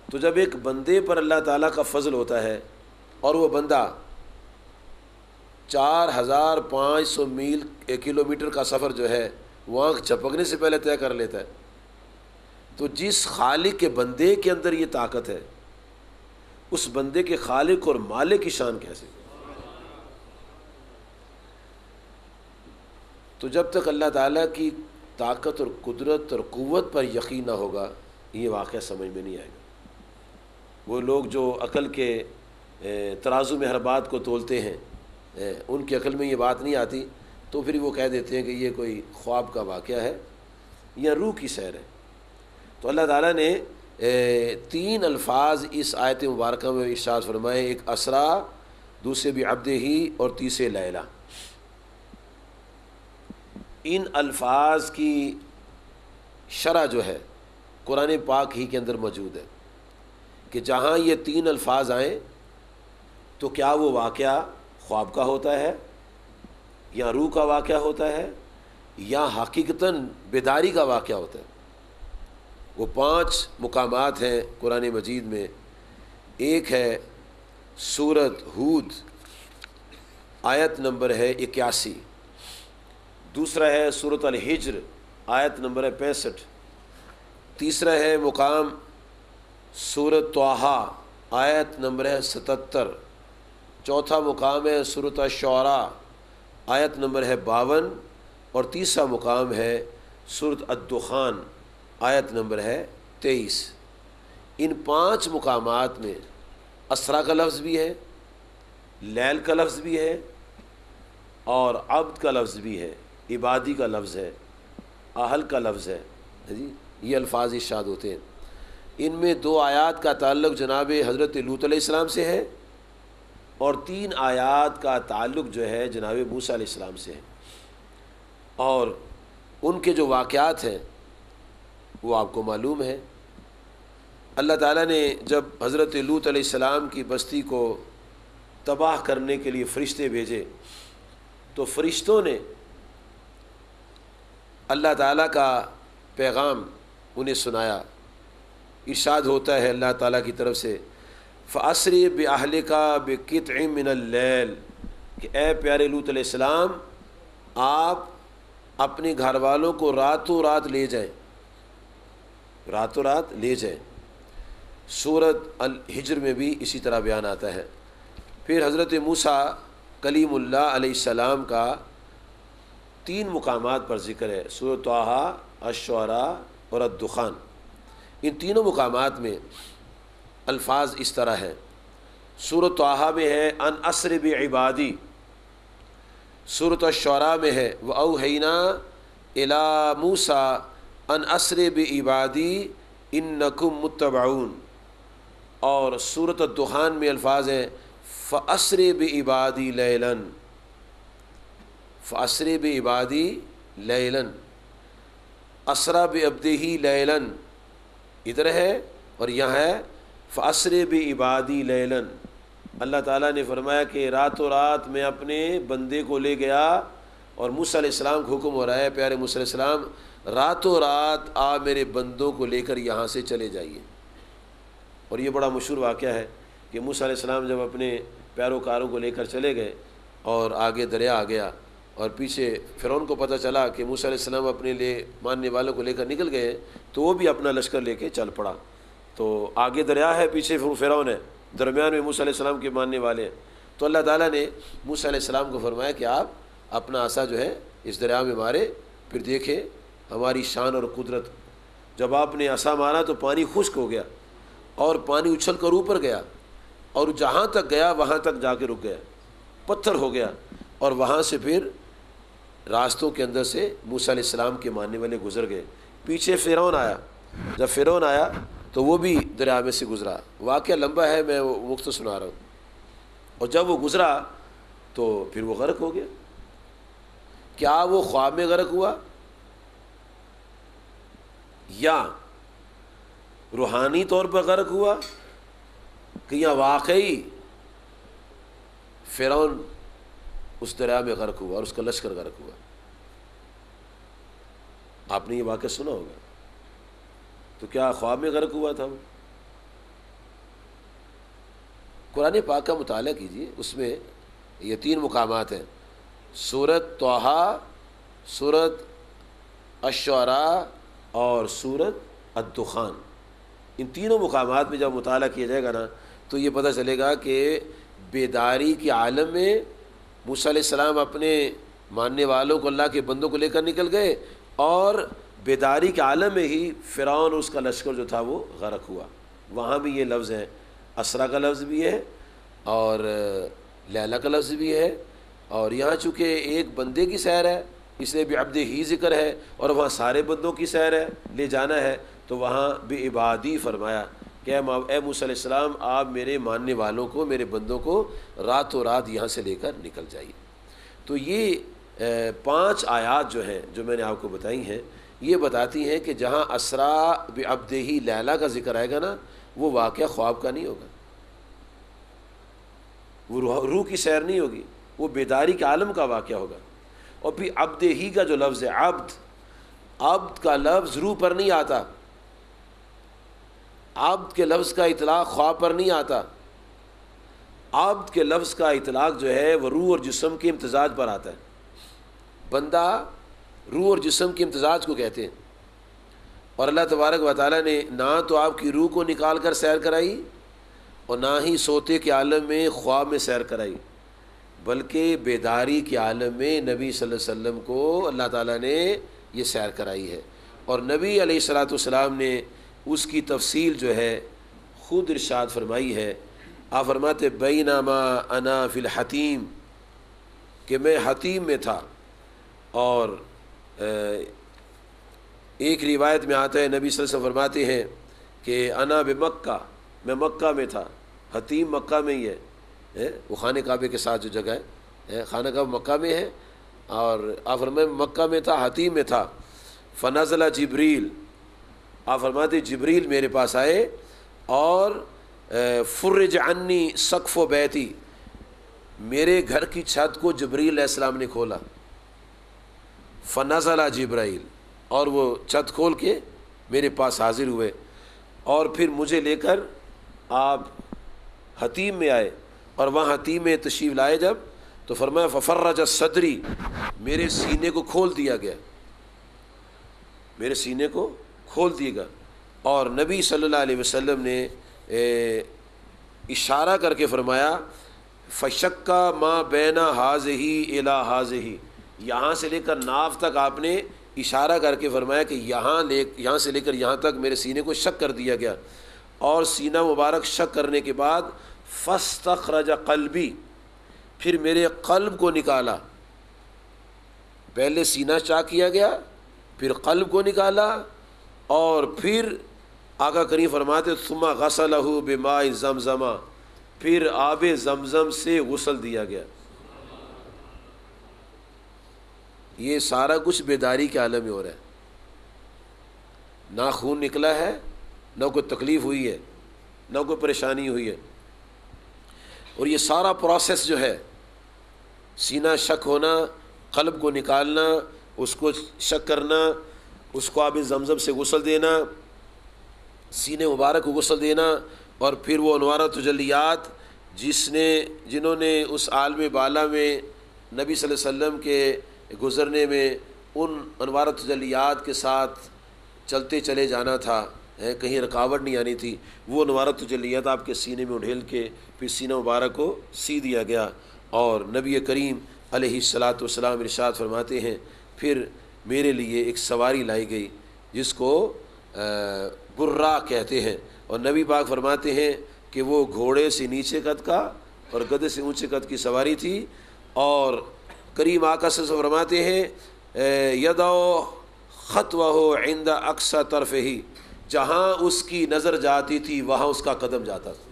تو جب ایک بندے پر اللہ تعالیٰ کا فضل ہوتا ہے اور وہ بندہ 4500 میل کلومیٹر کا سفر جو ہے وہ آنکھ جھپکنے سے پہلے طے کر لیتا ہے، تو جس خالق کے بندے کے اندر یہ طاقت ہے، اس بندے کے خالق اور مالک کی شان کیسے؟ تو جب تک اللہ تعالیٰ کی طاقت اور قدرت اور قوت پر یقین نہ ہوگا یہ واقعہ سمجھ میں نہیں آئے گا۔ وہ لوگ جو عقل کے ترازو میں ہر بات کو تولتے ہیں، ان کی عقل میں یہ بات نہیں آتی، تو پھر وہ کہہ دیتے ہیں کہ یہ کوئی خواب کا واقعہ ہے یا روح کی سیر ہے۔ تو اللہ تعالیٰ نے 3 الفاظ اس آیت مبارکہ میں ارشاد فرمائے، ایک اسرا، دوسرے بھی عبدہ اور تیسرے لیلا۔ ان الفاظ کی شرح جو ہے قرآن پاک ہی کے اندر موجود ہے کہ جہاں یہ 3 الفاظ آئیں تو کیا وہ واقعہ خواب کا ہوتا ہے یا روح کا واقعہ ہوتا ہے یا حقیقتاً بیداری کا واقعہ ہوتا ہے۔ وہ 5 مقامات ہیں قرآن مجید میں۔ ایک ہے سورۃ ہود، آیت نمبر ہے 81۔ دوسرا ہے سورۃ الحجر، آیت نمبر ہے 65۔ تیسرا ہے مقام سورۃ طٰہٰ، آیت نمبر ہے 77۔ چوتھا مقام ہے سورۃ الشعراء، آیت نمبر ہے 52۔ اور تیسرا مقام ہے سورۃ الدخان، آیت نمبر ہے 23۔ ان 5 مقامات میں اسرا کا لفظ بھی ہے، لیل کا لفظ بھی ہے، اور عبد کا لفظ بھی ہے، عبادی کا لفظ ہے، اہل کا لفظ ہے جی، یہ الفاظ ارشاد ہوتے ہیں۔ ان میں 2 آیات کا تعلق جناب حضرت لوط علیہ السلام سے ہے اور 3 آیات کا تعلق جو ہے جناب موسیٰ علیہ السلام سے ہے، اور ان کے جو واقعات ہیں وہ آپ کو معلوم ہے۔ اللہ تعالیٰ نے جب حضرت لوط علیہ السلام کی بستی کو تباہ کرنے کے لیے فرشتے بھیجے تو فرشتوں نے اللہ تعالیٰ کا پیغام انہیں سنایا۔ ارشاد ہوتا ہے اللہ تعالیٰ کی طرف سے، فَأَسْرِ بِأَهْلِكَ بِقِطْعٍ مِّنَ اللَّيْلِ، کہ اے پیارے لوط علیہ السلام آپ اپنے گھر والوں کو راتوں رات لے جائیں، راتوں رات لے جائیں۔ سورۃ الحجر میں بھی اسی طرح بیان آتا ہے۔ پھر حضرت موسیٰ کلیم اللہ علیہ السلام کا 3 مقامات پر ذکر ہے، سورۃ طٰہٰ، الشعراء اور الدخان۔ ان تینوں مقامات میں الفاظ اس طرح ہیں۔ سورۃ طٰہٰ میں ہے ان اسر بعبادی، سورۃ الشعراء میں ہے وَأَوْحَيْنَا إِلَىٰ مُوسَىٰ ان اسر بعبادی انکم متبعون، اور سورۃ الدخان میں الفاظ ہیں فَأَسْرِ بِعِبَادِي لَيْلًا، فَأَسْرِ بِعِبَادِي لَيْلًا، اسرا بعبدہ لیلاً ادھر ہے اور یہاں ہے فَأَسْرِ بِعِبَادِي لَيْلًا۔ اللہ تعالیٰ نے فرمایا کہ راتوں رات میں اپنے بندے کو لے گیا، اور موسیٰ علیہ السلام کو حکم ہو رہا ہے پیارے موسیٰ علیہ السلام راتوں رات آپ میرے بندوں کو لے کر یہاں سے چلے جائیے۔ اور یہ بڑا مشہور واقعہ ہے کہ موسیٰ علیہ السلام جب اپنے پیروکاروں کو لے کر چلے گئے اور آگے دریا آ گیا اور پیچھے فرعون کو پتہ چلا کہ موسیٰ علیہ السلام اپنے لیے ماننے والوں کو لے کر نکل گئے، تو وہ بھی اپنا لشکر لے کے چل پڑا۔ تو آگے دریا ہے، پیچھے فرعون ہے، درمیان میں موسیٰ علیہ السلام کے ماننے والے ہیں۔ تو اللہ تعالیٰ نے موسیٰ علیہ السلام کو فرمایا کہ آپ اپنا عصا جو ہے اس دریا میں مارے، پھر دیکھیں ہماری شان اور قدرت۔ جب آپ نے عصا مارا تو پانی خشک ہو گیا اور پانی اچھل کر اوپر گیا، اور جہاں تک گیا وہاں تک جا کے رک گیا، پتھر ہو گیا، اور وہاں سے پھر راستوں کے اندر سے موسیٰ علیہ السلام کے ماننے والے گزر گئے۔ پیچھے فرعون آیا، جب فرعون آیا تو وہ بھی دریا میں سے گزرا۔ واقعہ لمبا ہے، میں وہ مختصر سنا رہا ہوں۔ اور جب وہ گزرا تو پھر وہ غرق ہو گیا۔ کیا وہ خواب میں غرق ہوا یا روحانی طور پر غرق ہوا کہ یا واقعی فرعون اس دریا میں غرق ہوا اور اس کا لشکر غرق ہوا؟ آپ نے یہ واقعہ سنا ہوگا۔ تو کیا خواب میں غرق ہوا تھا وہ؟ قرآن پاک کا مطالعہ کیجیے، اس میں یہ 3 مقامات ہیں، سورۃ طٰہٰ، سورۃ الشعراء اور سورۃ الدخان۔ ان تینوں مقامات میں جب مطالعہ کیا جائے گا نا تو یہ پتہ چلے گا کہ بیداری کے عالم میں موسیٰ علیہ السلام اپنے ماننے والوں کو، اللہ کے بندوں کو لے کر نکل گئے، اور بیداری کے عالم میں ہی فرعون اور اس کا لشکر جو تھا وہ غرق ہوا۔ وہاں بھی یہ لفظ ہیں، اسرا کا لفظ بھی ہے اور لیلا کا لفظ بھی ہے، اور یہاں چونکہ ایک بندے کی سیر ہے اس لیے بعبدہ ہی ذکر ہے، اور وہاں سارے بندوں کی سیر ہے، لے جانا ہے، تو وہاں بعبادی فرمایا کہ اے موسیٰ علیہ السلام آپ میرے ماننے والوں کو، میرے بندوں کو راتوں رات یہاں سے لے کر نکل جائیے۔ تو یہ 5 آیات جو ہیں جو میں نے آپ کو بتائی ہیں، یہ بتاتی ہیں کہ جہاں اسرا بعبدہ لیلا کا ذکر آئے گا نا، وہ واقعہ خواب کا نہیں ہوگا، وہ روح کی سیر نہیں ہوگی، وہ بیداری کے عالم کا واقعہ ہوگا۔ اور پھر عبد ہی کا جو لفظ ہے، عبد کا لفظ روح پر نہیں آتا، عبد کے لفظ کا اطلاق خواب پر نہیں آتا، عبد کے لفظ کا اطلاق جو ہے وہ روح اور جسم کے امتزاج پر آتا ہے۔ بندہ روح اور جسم کے امتزاج کو کہتے ہیں، اور اللہ تبارک و تعالیٰ نے نہ تو آپ کی روح کو نکال کر سیر کرائی اور نہ ہی سوتے کے عالم میں خواب میں سیر کرائی، بلکہ بیداری کے عالم میں نبی صلی اللہ علیہ وسلم کو اللہ تعالیٰ نے یہ سیر کرائی ہے، اور نبی علیہ الصلاۃ والسلام نے اس کی تفصیل جو ہے خود ارشاد فرمائی ہے۔ آپ فرماتے بینما انا فی الحتیم، کہ میں حتیم میں تھا، اور ایک روایت میں آتا ہے نبی صلی اللہ علیہ وسلم فرماتے ہیں کہ انا بمکہ، میں مکہ میں تھا، حتیم مکہ میں ہی ہے، وہ خانہ کعبے کے ساتھ جو جگہ ہے، خانہ کعبہ مکہ میں ہے، اور آپ فرماتے مکہ میں تھا، حتیم میں تھا، فنزل جبریل، آپ فرماتے جبریل میرے پاس آئے، اور فرج عنی سقف بیتی، میرے گھر کی چھت کو جبریل علیہ السلام نے کھولا، فنزل جبرائیل، اور وہ چھت کھول کے میرے پاس حاضر ہوئے، اور پھر مجھے لے کر آپ حتیم میں آئے، اور وہاں حتیم میں تشریف لائے جب، تو فرمایا ففرج صدری، میرے سینے کو کھول دیا گیا، میرے سینے کو کھول دیا گیا، اور نبی صلی اللہ علیہ وسلم نے اشارہ کر کے فرمایا فشکا ما بین ہاذہ الی ہاذہ، یہاں سے لے کر ناف تک آپ نے اشارہ کر کے فرمایا کہ یہاں سے لے کر یہاں تک میرے سینے کو شق کر دیا گیا، اور سینہ مبارک شق کرنے کے بعد فاستخرج قلبی، پھر میرے قلب کو نکالا، پہلے سینہ چاک کیا گیا، پھر قلب کو نکالا، اور پھر آقا کریم فرماتے ثم غسلہ بماء زمزم، پھر آب زمزم سے غسل دیا گیا۔ یہ سارا کچھ بیداری کے عالم میں ہو رہا ہے، نہ خون نکلا ہے، نہ کوئی تکلیف ہوئی ہے، نہ کوئی پریشانی ہوئی ہے، اور یہ سارا پروسیس جو ہے، سینہ شک ہونا، قلب کو نکالنا، اس کو شک کرنا، اس کو آب زمزم سے غسل دینا، سینے مبارک کو غسل دینا، اور پھر وہ انوار تجلیات جنہوں نے اس عالم بالا میں نبی صلی اللہ علیہ وسلم کے گزرنے میں ان انوار تجلیات کے ساتھ چلتے چلے جانا تھا، کہیں رکاوٹ نہیں آنی تھی، وہ انوار تجلیات آپ کے سینے میں اڈھیل کے پھر سینہ مبارک کو سی دیا گیا، اور نبی کریم علیہ الصلاۃ والسلام ارشاد فرماتے ہیں پھر میرے لیے ایک سواری لائی گئی جس کو برا کہتے ہیں، اور نبی پاک فرماتے ہیں کہ وہ گھوڑے سے نیچے قد کا اور گدھے سے اونچے قد کی سواری تھی، اور کریم آقا صلی اللہ علیہ وسلم فرماتے ہیں یدعو خطوہ عند اقصی طرفہ، جہاں اس کی نظر جاتی تھی وہاں اس کا قدم جاتا تھا۔